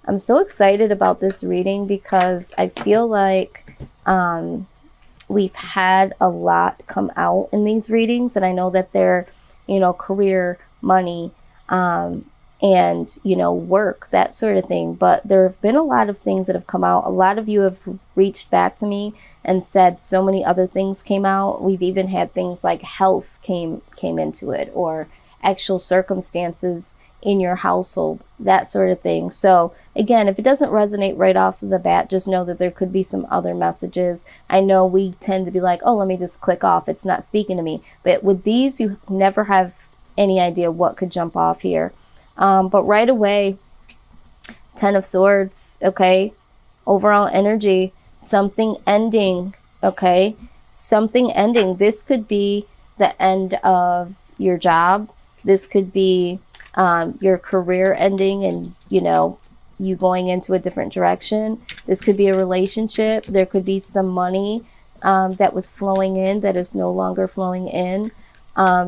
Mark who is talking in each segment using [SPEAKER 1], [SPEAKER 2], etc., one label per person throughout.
[SPEAKER 1] I'm so excited about this reading because I feel like we've had a lot come out in these readings, and I know that they're, you know, career, money, and, you know, work, that sort of thing. But there have been a lot of things that have come out. A lot of you have reached back to me and said so many other things came out. We've even had things like health came into it, or actual circumstances in your household, that sort of thing. So again, if it doesn't resonate right off the bat, just know that there could be some other messages. I know we tend to be like, oh, let me just click off, it's not speaking to me. But with these, you never have any idea what could jump off here. But right away, 10 of Swords, okay? Overall energy, something ending, okay? Something ending. This could be the end of your job. This could be your career ending and, you know, you going into a different direction. This could be a relationship. There could be some money that was flowing in that is no longer flowing in.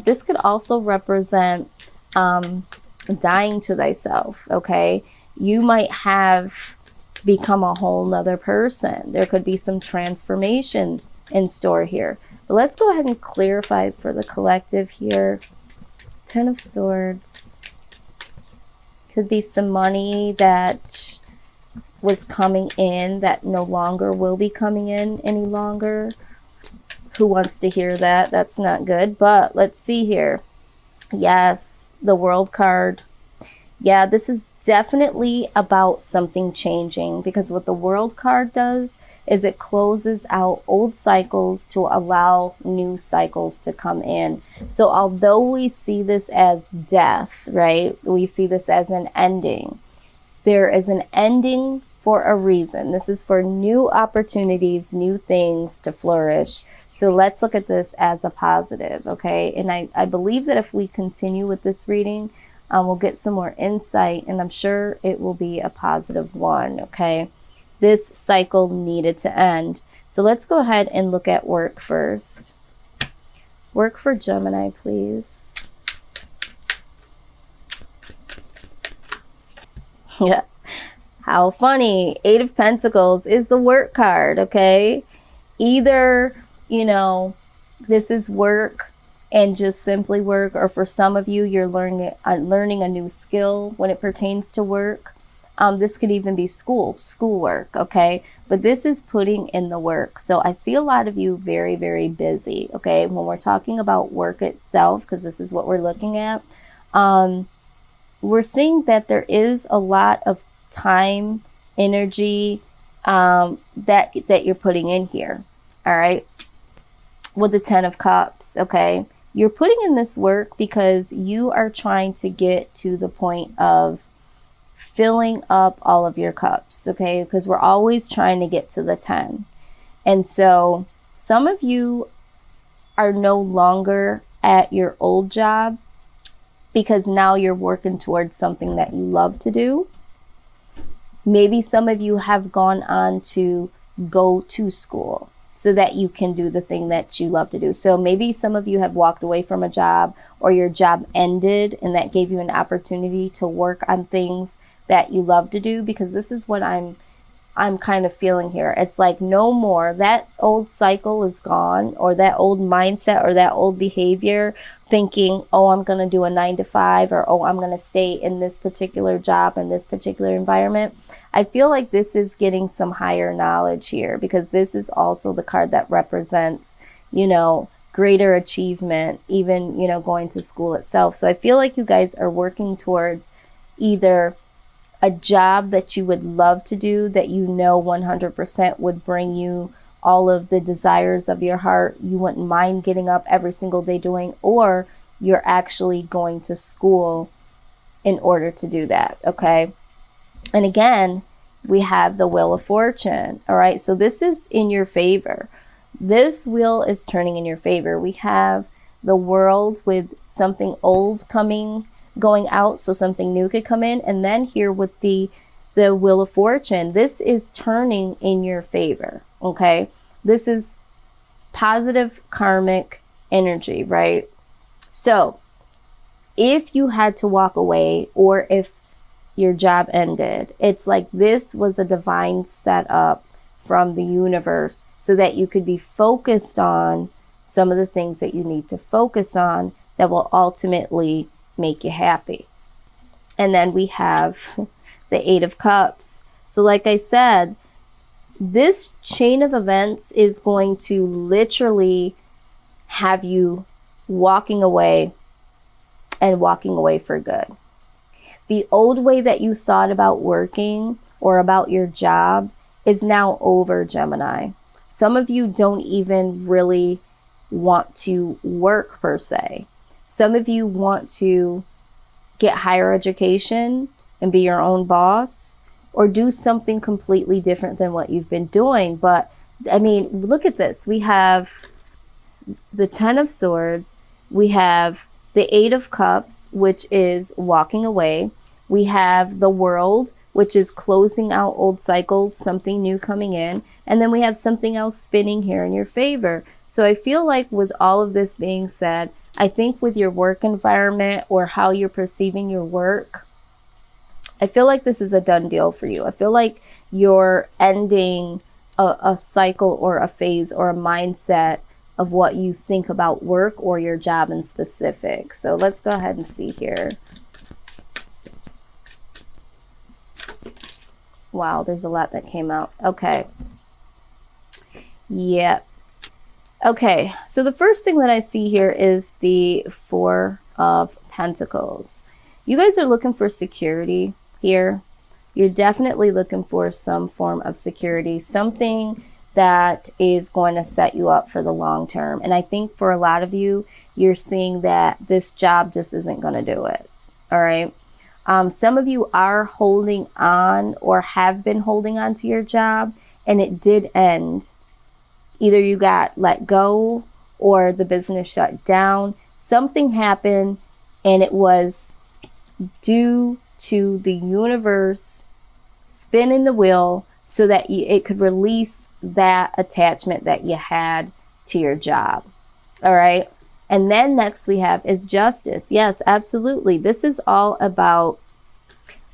[SPEAKER 1] This could also represent dying to thyself, okay? You might have become a whole nother person. There could be some transformation in store here. But let's go ahead and clarify for the collective here. 10 of Swords. Could be some money that was coming in that no longer will be coming in any longer. Who wants to hear that? That's not good. But let's see here. Yes, the World card. Yeah, this is definitely about something changing, because what the World card does is it closes out old cycles to allow new cycles to come in. So although we see this as death, right? We see this as an ending. There is an ending for a reason. This is for new opportunities, new things to flourish. So let's look at this as a positive, okay? And I believe that if we continue with this reading, we'll get some more insight, and I'm sure it will be a positive one, okay? This cycle needed to end. So let's go ahead and look at work first. Work for Gemini, please. Yeah. How funny. 8 of Pentacles is the work card, okay? Either, you know, this is work and just simply work, or for some of you, you're learning a new skill when it pertains to work. This could even be schoolwork, okay? But this is putting in the work. So I see a lot of you very, very busy, okay? When we're talking about work itself, because this is what we're looking at, we're seeing that there is a lot of time, energy that you're putting in here, all right? With the 10 of Cups, okay? You're putting in this work because you are trying to get to the point of filling up all of your cups, okay? Because we're always trying to get to the 10. And so some of you are no longer at your old job because now you're working towards something that you love to do. Maybe some of you have gone on to go to school so that you can do the thing that you love to do. So maybe some of you have walked away from a job, or your job ended and that gave you an opportunity to work on things that you love to do, because this is what I'm kind of feeling here. It's like no more. That old cycle is gone, or that old mindset or that old behavior thinking, oh, I'm going to do a 9 to 5, or oh, I'm going to stay in this particular job, in this particular environment. I feel like this is getting some higher knowledge here, because this is also the card that represents, you know, greater achievement, even, you know, going to school itself. So I feel like you guys are working towards either a job that you would love to do, that you know 100% would bring you all of the desires of your heart, you wouldn't mind getting up every single day doing, or you're actually going to school in order to do that, okay? And again, we have the Wheel of Fortune, all right? So this is in your favor. This wheel is turning in your favor. We have the World with something old going out, so something new could come in. And then here with the Wheel of Fortune, this is turning in your favor, okay? This is positive karmic energy, right? So if you had to walk away, or if your job ended. It's like this was a divine setup from the universe so that you could be focused on some of the things that you need to focus on that will ultimately make you happy. And then we have the Eight of Cups. So like I said, this chain of events is going to literally have you walking away and walking away for good. The old way that you thought about working or about your job is now over, Gemini. Some of you don't even really want to work per se. Some of you want to get higher education and be your own boss, or do something completely different than what you've been doing. But I mean, look at this. We have the Ten of Swords. We have the Eight of Cups, which is walking away. We have the World, which is closing out old cycles, something new coming in. And then we have something else spinning here in your favor. So I feel like with all of this being said, I think with your work environment or how you're perceiving your work, I feel like this is a done deal for you. I feel like you're ending a cycle or a phase or a mindset of what you think about work or your job in specific. So let's go ahead and see here. Wow, there's a lot that came out. Okay. Yeah. Okay, so the first thing that I see here is the Four of Pentacles. You guys are looking for security here. You're definitely looking for some form of security, something that is going to set you up for the long term. And I think for a lot of you, you're seeing that this job just isn't going to do it. All right. Some of you are holding on or have been holding on to your job, and it did end. Either you got let go or the business shut down. Something happened, and it was due to the universe spinning the wheel so that it could release that attachment that you had to your job. All right. And then next we have is Justice. Yes, absolutely. This is all about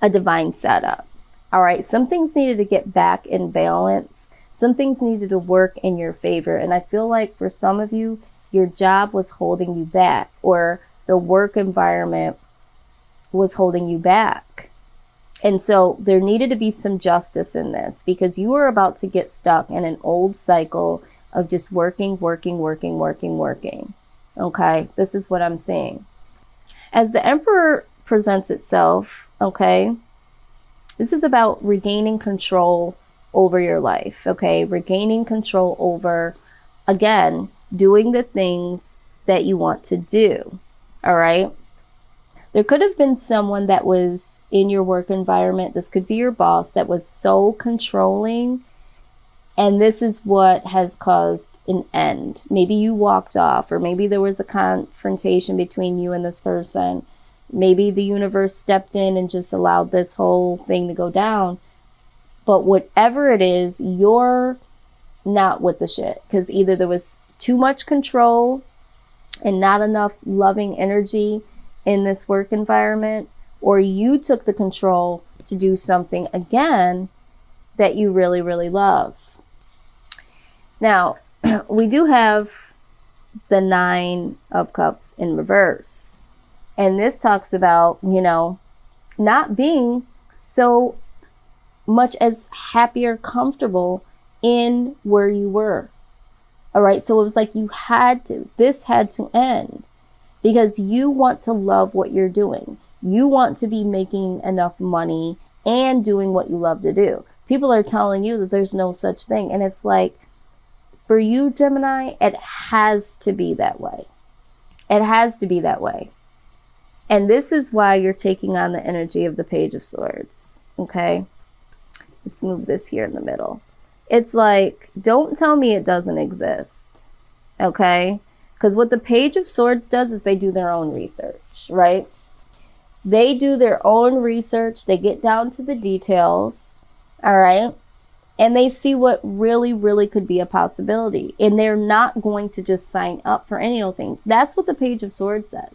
[SPEAKER 1] a divine setup. All right. Some things needed to get back in balance. Some things needed to work in your favor. And I feel like for some of you, your job was holding you back, or the work environment was holding you back. And so there needed to be some justice in this, because you were about to get stuck in an old cycle of just working. Okay, this is what I'm seeing. As the Emperor presents itself, okay, this is about regaining control over your life, okay? Regaining control over, again, doing the things that you want to do, all right? There could have been someone that was in your work environment, this could be your boss, that was so controlling, and this is what has caused an end. Maybe you walked off, or maybe there was a confrontation between you and this person. Maybe the universe stepped in and just allowed this whole thing to go down. But whatever it is, you're not with the shit, because either there was too much control and not enough loving energy in this work environment, or you took the control to do something again that you really, really love. Now, we do have the Nine of Cups in reverse. And this talks about, you know, not being so much as happy or comfortable in where you were. All right. So it was like this had to end, because you want to love what you're doing. You want to be making enough money and doing what you love to do. People are telling you that there's no such thing. And it's like, for you, Gemini, it has to be that way. It has to be that way. And this is why you're taking on the energy of the Page of Swords. Okay. Let's move this here in the middle. It's like, don't tell me it doesn't exist. Okay. Because what the Page of Swords does is they do their own research, right? They do their own research. They get down to the details. All right. And they see what really, really could be a possibility. And they're not going to just sign up for any old thing. That's what the Page of Swords says.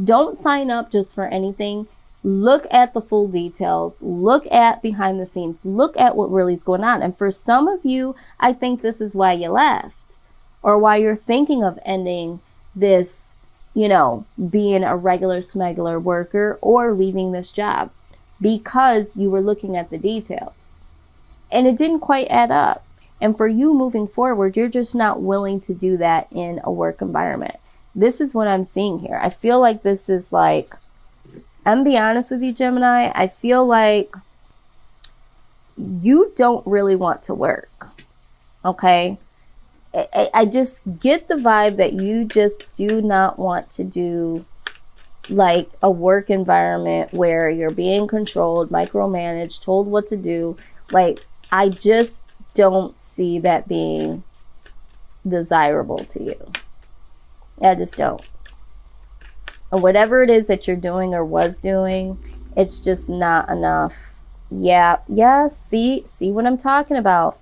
[SPEAKER 1] Don't sign up just for anything. look at the full details, look at behind the scenes, look at what really is going on. And for some of you, I think this is why you left, or why you're thinking of ending this, you know, being a regular smuggler worker or leaving this job, because you were looking at the details and it didn't quite add up. And for you moving forward, you're just not willing to do that in a work environment. This is what I'm seeing here. I feel like this is like, I'm gonna be honest with you, Gemini, I feel like you don't really want to work, okay? I just get the vibe that you just do not want to do like a work environment where you're being controlled, micromanaged, told what to do. Like, I just don't see that being desirable to you. I just don't. And whatever it is that you're doing or was doing, it's just not enough. Yeah, see what I'm talking about.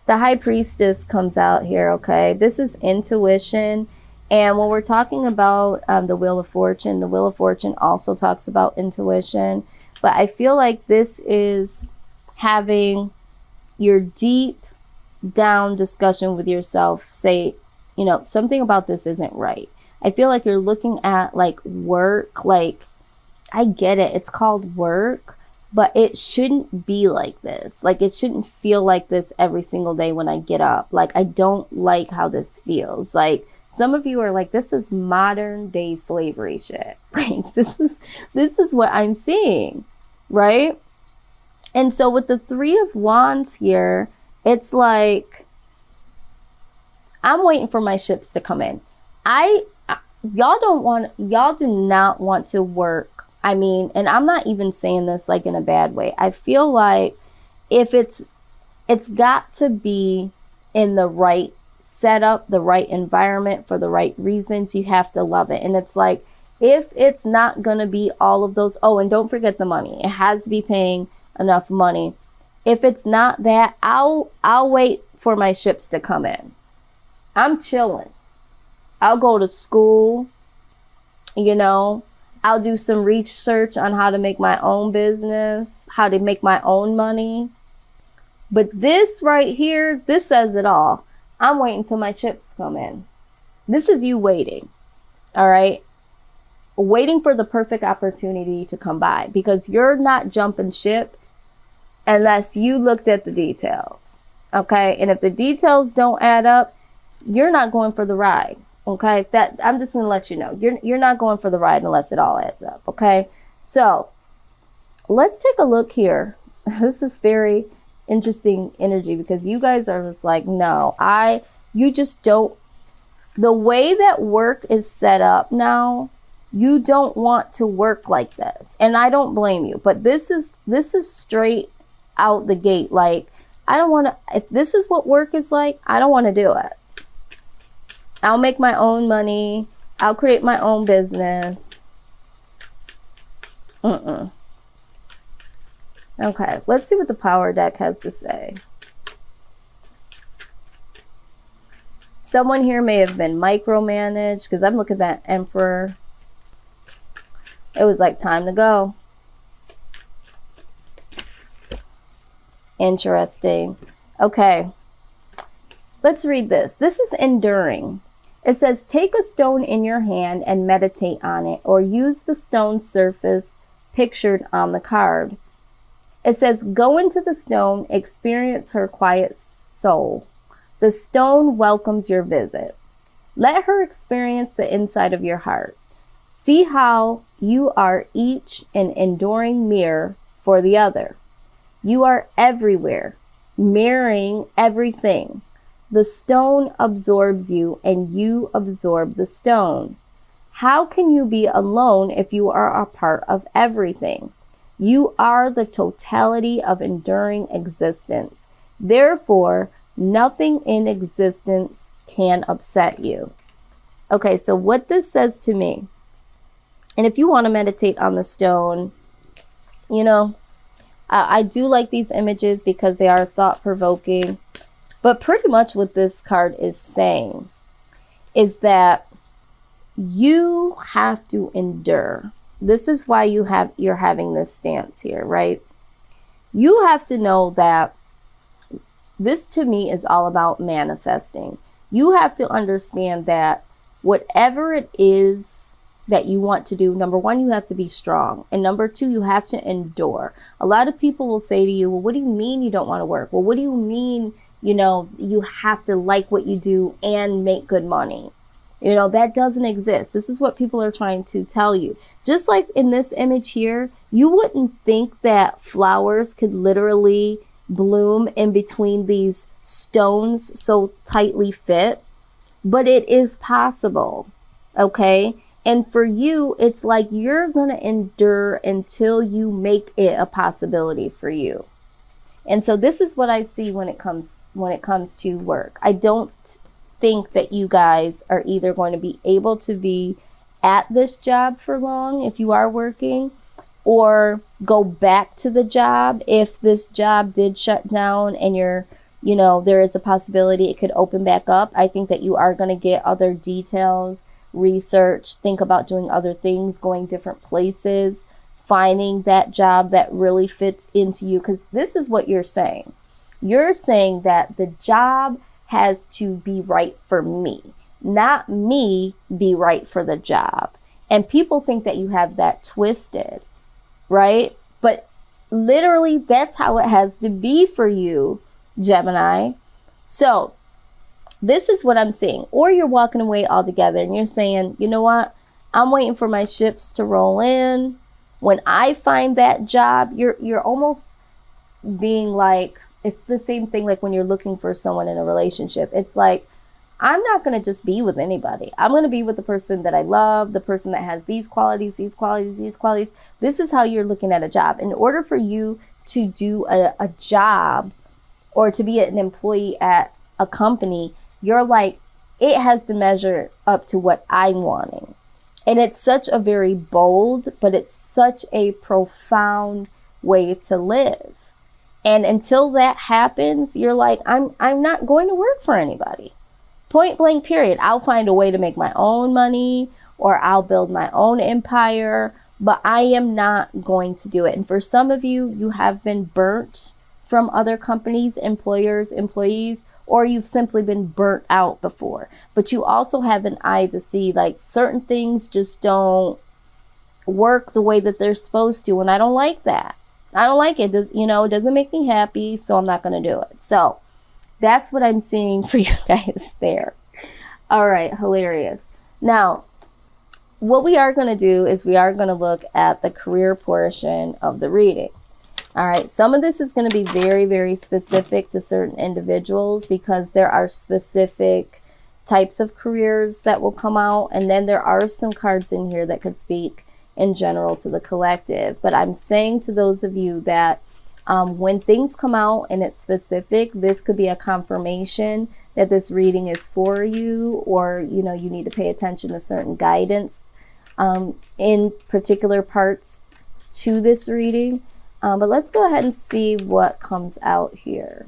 [SPEAKER 1] The High Priestess comes out here, okay? This is intuition. And when we're talking about the Wheel of Fortune also talks about intuition. But I feel like this is having your deep down discussion with yourself. Say, you know, something about this isn't right. I feel like you're looking at like work, like, I get it, it's called work, but it shouldn't be like this. Like, it shouldn't feel like this every single day when I get up. Like, I don't like how this feels. Like, some of you are like, this is modern day slavery shit. Like, this is what I'm seeing, right? And so with the Three of Wands here, it's like, I'm waiting for my ships to come in. Y'all do not want to work. I mean, and I'm not even saying this like in a bad way. I feel like if it's got to be in the right setup, the right environment, for the right reasons. You have to love it. And it's like, if it's not going to be all of those, oh, and don't forget the money. It has to be paying enough money. If it's not that, I'll wait for my ships to come in. I'm chilling. I'll go to school, you know, I'll do some research on how to make my own business, how to make my own money. But this right here, this says it all. I'm waiting till my chips come in. This is you waiting, all right? Waiting for the perfect opportunity to come by, because you're not jumping ship unless you looked at the details, okay? And if the details don't add up, you're not going for the ride. Okay, that I'm just gonna let you know, you're not going for the ride unless it all adds up. Okay, so let's take a look here. This is very interesting energy, because you guys are just like, no, you just don't, the way that work is set up now, you don't want to work like this, and I don't blame you. But this is straight out the gate. Like, I don't want to. If this is what work is like, I don't want to do it. I'll make my own money. I'll create my own business. Okay, let's see what the power deck has to say. Someone here may have been micromanaged, because I'm looking at that Emperor. It was like, time to go. Interesting. Okay, let's read this. This is enduring. It says, take a stone in your hand and meditate on it, or use the stone surface pictured on the card. It says, go into the stone, experience her quiet soul. The stone welcomes your visit. Let her experience the inside of your heart. See how you are each an enduring mirror for the other. You are everywhere, mirroring everything. The stone absorbs you, and you absorb the stone. How can you be alone if you are a part of everything? You are the totality of enduring existence. Therefore, nothing in existence can upset you. Okay, so what this says to me, and if you want to meditate on the stone, you know, I do like these images because they are thought-provoking. But pretty much what this card is saying is that you have to endure. this is why you're having this stance here, right? You have to know that this to me is all about manifesting. You have to understand that whatever it is that you want to do, number one, you have to be strong. And number two, you have to endure. A lot of people will say to you, well, what do you mean you don't want to work? Well, what do you mean, you have to like what you do and make good money? That doesn't exist. This is what people are trying to tell you. Just like in this image here, you wouldn't think that flowers could literally bloom in between these stones so tightly fit, but it is possible, okay? And for you, it's like you're going to endure until you make it a possibility for you. And so this is what I see when it comes to work. I don't think that you guys are either going to be able to be at this job for long if you are working, or go back to the job if this job did shut down and there is a possibility it could open back up. I think that you are going to get other details, research, think about doing other things, going different places, finding that job that really fits into you. Because this is what you're saying. You're saying that the job has to be right for me, not me be right for the job. And people think that you have that twisted, right? But literally, that's how it has to be for you, Gemini. So this is what I'm seeing. Or you're walking away altogether and you're saying, you know what? I'm waiting for my ships to roll in. When I find that job, you're almost being like, it's the same thing like when you're looking for someone in a relationship. It's like, I'm not going to just be with anybody. I'm going to be with the person that I love, the person that has these qualities, these qualities, these qualities. This is how you're looking at a job. In order for you to do a job or to be an employee at a company, you're like, it has to measure up to what I'm wanting. And it's such a very bold, but it's such a profound way to live. And until that happens, you're like, I'm not going to work for anybody. Point blank, period. I'll find a way to make my own money, or I'll build my own empire, but I am not going to do it. And for some of you, you have been burnt from other companies, employers, employees, or you've simply been burnt out before. But you also have an eye to see like certain things just don't work the way that they're supposed to. And I don't like that. I don't like it. It doesn't make me happy, so I'm not going to do it. So that's what I'm seeing for you guys there. All right, hilarious. Now, what we are going to do is we are going to look at the career portion of the reading. All right, some of this is going to be very, very specific to certain individuals because there are specific types of careers that will come out. And then there are some cards in here that could speak in general to the collective. But I'm saying to those of you that when things come out and it's specific, this could be a confirmation that this reading is for you, or you need to pay attention to certain guidance in particular parts to this reading. But let's go ahead and see what comes out here.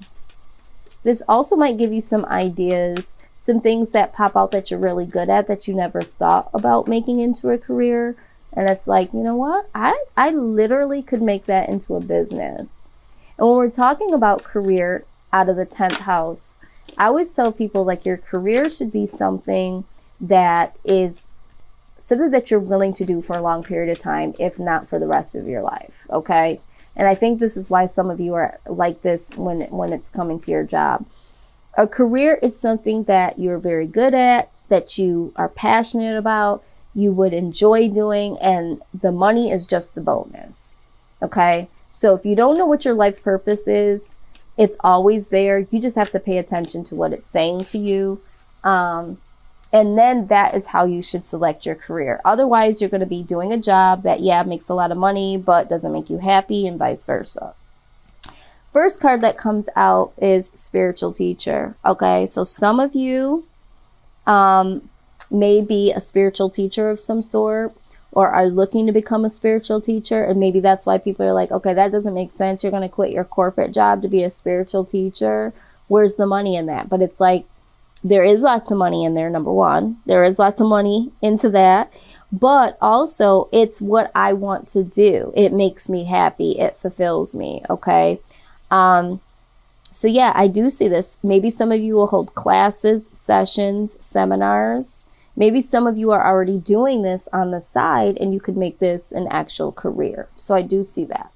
[SPEAKER 1] This also might give you some ideas, some things that pop out that you're really good at that you never thought about making into a career. And it's like, you know what? I literally could make that into a business. And when we're talking about career out of the 10th house, I always tell people like your career should be something that is something that you're willing to do for a long period of time, if not for the rest of your life. Okay. And I think this is why some of you are like this when it's coming to your job. A career is something that you're very good at, that you are passionate about, you would enjoy doing, and the money is just the bonus. Okay. So if you don't know what your life purpose is, it's always there. You just have to pay attention to what it's saying to you. And then that is how you should select your career. Otherwise, you're going to be doing a job that, makes a lot of money, but doesn't make you happy, and vice versa. First card that comes out is spiritual teacher. Okay, so some of you may be a spiritual teacher of some sort, or are looking to become a spiritual teacher. And maybe that's why people are like, okay, that doesn't make sense. You're going to quit your corporate job to be a spiritual teacher. Where's the money in that? But it's like, there is lots of money in there, number one. There is lots of money into that. but also it's what I want to do. It makes me happy. It fulfills me. Okay. So yeah, I do see this. Maybe some of you will hold classes, sessions, seminars. Maybe some of you are already doing this on the side and you could make this an actual career. So I do see that.